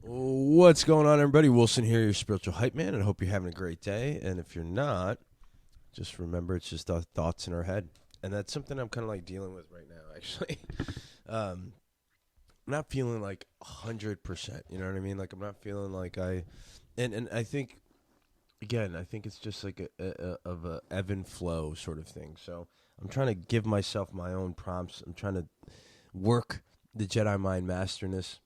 What's going on, everybody? Wilson here, your spiritual hype man, and I hope you're having a great day. And if you're not, just remember it's just thoughts in our head. And that's something I'm kind of like dealing with right now, actually. I'm not feeling like 100%, you know what I mean? Like, I'm not feeling like and I think, again, I think it's just like of a ebb and flow sort of thing. So I'm trying to give myself my own prompts. I'm trying to work the Jedi mind masterness.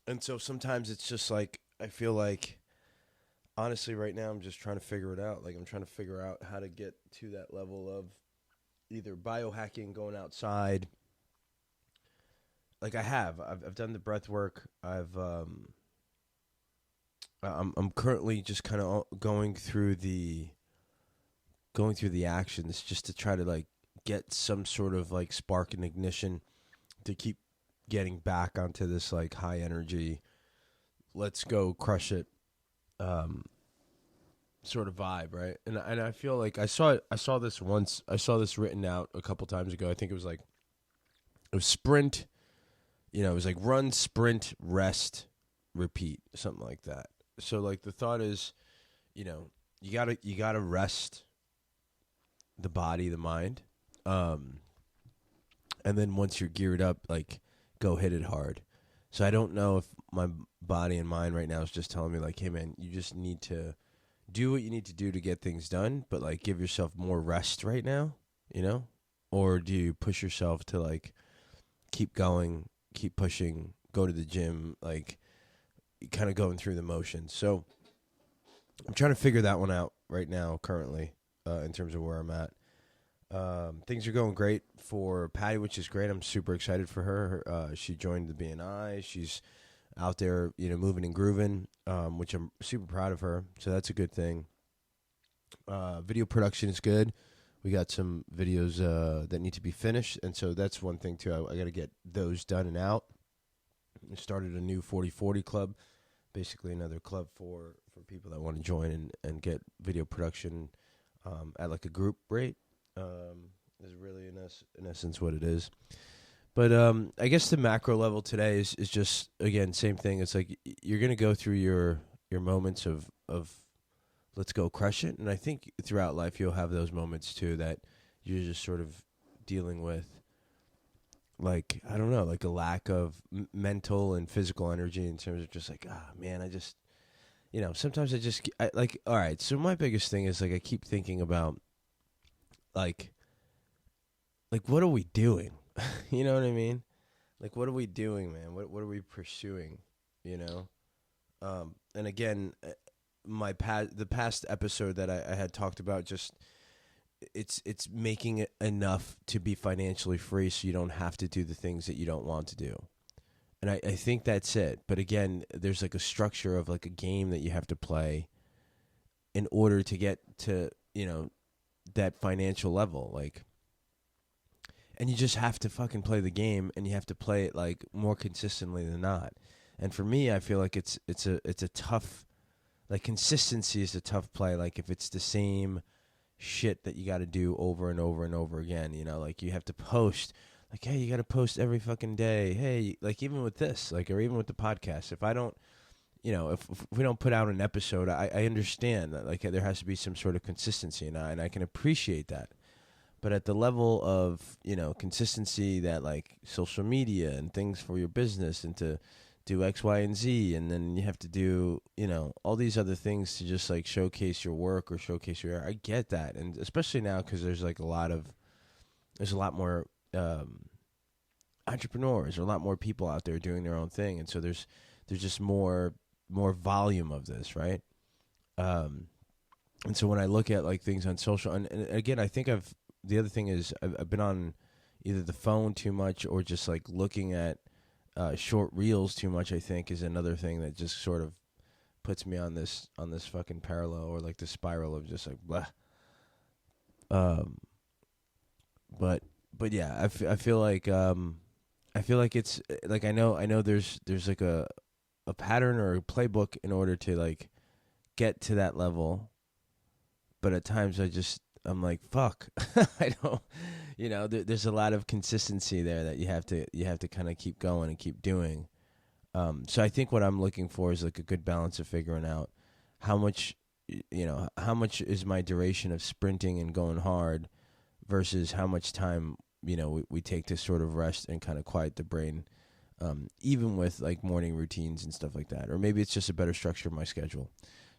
And so sometimes it's just like, I feel like, honestly, right now, I'm just trying to figure it out. Like, I'm trying to figure out how to get to that level of either biohacking, going outside. Like, I've done the breath work. I'm currently just kind of going through the actions just to try to like get some sort of like spark and ignition to keep getting back onto this like high energy, let's go crush it, sort of vibe, right? And I feel like I saw this once. I saw this written out a couple times ago. I think it was sprint. It was like run, sprint, rest, repeat, something like that. So like the thought is, you gotta rest the body, the mind, and then once you're geared up, like go hit it hard. So I don't know if my body and mind right now is just telling me like, hey man, you just need to do what you need to do to get things done, but like give yourself more rest right now, you know? Or do you push yourself to like keep going, keep pushing, go to the gym, like kind of going through the motions. So I'm trying to figure that one out right now currently, in terms of where I'm at. Things are going great for Patty, which is great. I'm super excited for her. She joined the BNI. She's out there, moving and grooving, which I'm super proud of her. So that's a good thing. Video production is good. We got some videos that need to be finished, and so that's one thing too. I got to get those done and out. I started a new 40/40 club, basically another club for people that want to join and get video production at like a group rate. Is really in essence what it is. But I guess the macro level today is just, again, same thing. It's like you're going to go through your moments of let's go crush it. And I think throughout life you'll have those moments too that you're just sort of dealing with, like, I don't know, like a lack of mental and physical energy in terms of just like, man, I just, sometimes like, all right. So my biggest thing is like I keep thinking about like what are we doing? You know what I mean? Like, what are we doing, man? What are we pursuing? You know? And again, the past episode that I had talked about, just it's making it enough to be financially free, so you don't have to do the things that you don't want to do. And I think that's it. But again, there's like a structure of like a game that you have to play in order to get to that financial level, like. And you just have to fucking play the game, and you have to play it like more consistently than not. And for me, I feel like it's a tough, like, consistency is a tough play. Like if it's the same shit that you got to do over and over and over again, like you have to post, like, hey, you got to post every fucking day. Hey, like even with this, like, or even with the podcast, if I don't, if we don't put out an episode, I understand that like there has to be some sort of consistency, and I can appreciate that. But at the level of, consistency that like social media and things for your business and to do X, Y, and Z, and then you have to do, all these other things to just like showcase your work or showcase your art. I get that. And especially now because there's a lot more entrepreneurs or a lot more people out there doing their own thing. And so there's just more volume of this, right? And so when I look at like things on social, and again, I think the other thing is I've been on either the phone too much or just like looking at short reels too much. I think is another thing that just sort of puts me on this fucking parallel or like the spiral of just like blah. But yeah, I feel like it's like I know there's like a pattern or a playbook in order to like get to that level, but at times I'm like, fuck. I don't, there's a lot of consistency there that you have to kind of keep going and keep doing. So I think what I'm looking for is like a good balance of figuring out how much, how much is my duration of sprinting and going hard versus how much time, we take to sort of rest and kind of quiet the brain, even with like morning routines and stuff like that. Or maybe it's just a better structure of my schedule.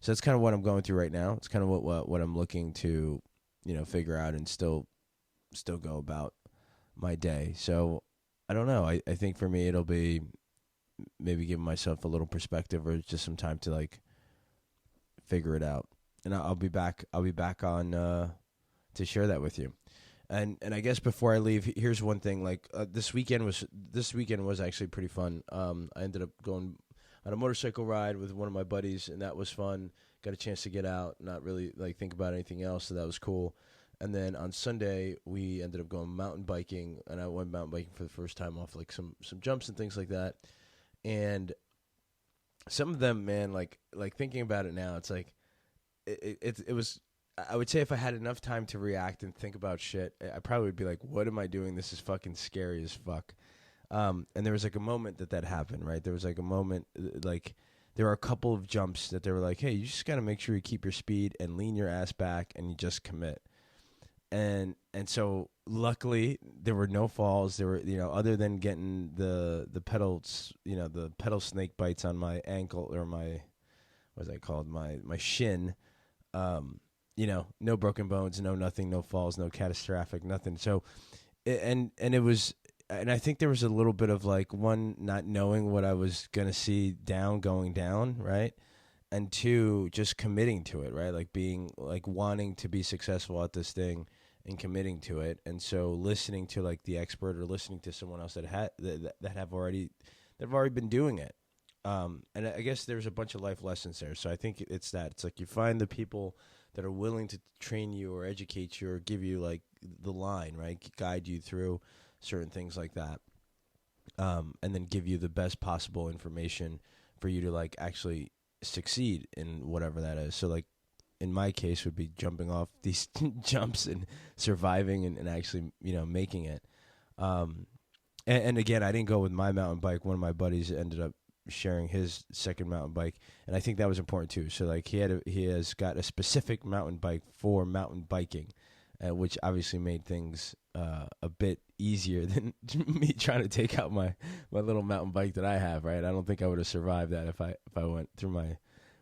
So that's kind of what I'm going through right now. It's kind of what I'm looking to, figure out and still go about my day. So I don't know. I think for me it'll be maybe giving myself a little perspective or just some time to like figure it out. And I'll be back. I'll be back on to share that with you. And I guess before I leave, here's one thing. Like this weekend was actually pretty fun. I ended up going on a motorcycle ride with one of my buddies, and that was fun. Got a chance to get out, not really like think about anything else, so that was cool. And then on Sunday, we ended up going mountain biking, and I went mountain biking for the first time off like some jumps and things like that. And some of them, man, like thinking about it now, it's like it was. I would say if I had enough time to react and think about shit, I probably would be like, "What am I doing? This is fucking scary as fuck." And there was like a moment that happened, right? There was like a moment, like there were a couple of jumps that they were like, "Hey, you just got to make sure you keep your speed and lean your ass back, and you just commit." And so luckily there were no falls. There were, other than getting the pedals, the pedal snake bites on my ankle or my, what's that called? My shin. No broken bones, no nothing, no falls, no catastrophic, nothing. So, and it was, and I think there was a little bit of like, one, not knowing what I was gonna see going down, right? And two, just committing to it, right? Like being like wanting to be successful at this thing and committing to it. And so listening to like the expert or listening to someone else that have already been doing it. And I guess there's a bunch of life lessons there. So I think it's that. It's like you find the people that are willing to train you or educate you or give you like the line, right? Guide you through certain things like that. And then give you the best possible information for you to like actually succeed in whatever that is. So like in my case would be jumping off these jumps and surviving and actually, making it. And again, I didn't go with my mountain bike. One of my buddies ended up sharing his second mountain bike, and I think that was important too. So like he has got a specific mountain bike for mountain biking, which obviously made things a bit easier than me trying to take out my little mountain bike that I have. Right, I don't think I would have survived that if I went through my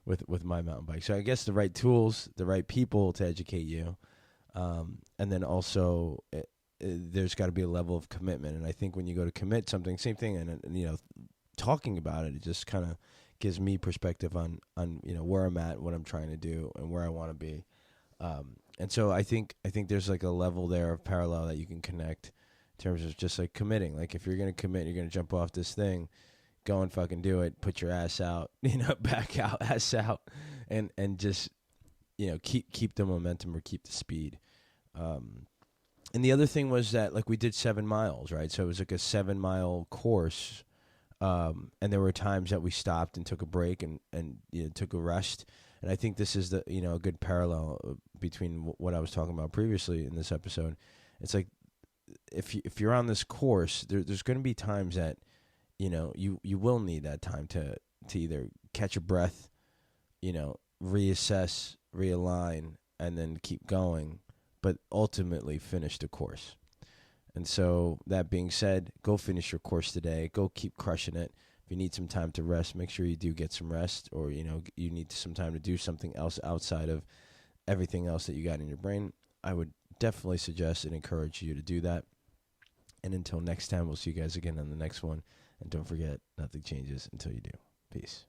with my mountain bike. So I guess the right tools, the right people to educate you, and then also there's got to be a level of commitment. And I think when you go to commit something, same thing, and talking about it just kind of gives me perspective on where I'm at, what I'm trying to do, and where I want to be. And so I think there's like a level there of parallel that you can connect in terms of just like committing. Like if you're going to commit, you're going to jump off this thing, go and fucking do it, put your ass out, back out, ass out, and just, keep the momentum or keep the speed. And the other thing was that like we did 7 miles, right? So it was like a 7-mile course. And there were times that we stopped and took a break and took a rest. And I think this is a good parallel between what I was talking about previously in this episode. It's like if you're on this course, there's going to be times that you will need that time to either catch a breath, reassess, realign, and then keep going, but ultimately finish the course. And so that being said, go finish your course today. Go keep crushing it. If you need some time to rest, make sure you do get some rest, or you need some time to do something else outside of everything else that you got in your brain. I would definitely suggest and encourage you to do that. And until next time, we'll see you guys again on the next one. And don't forget, nothing changes until you do. Peace.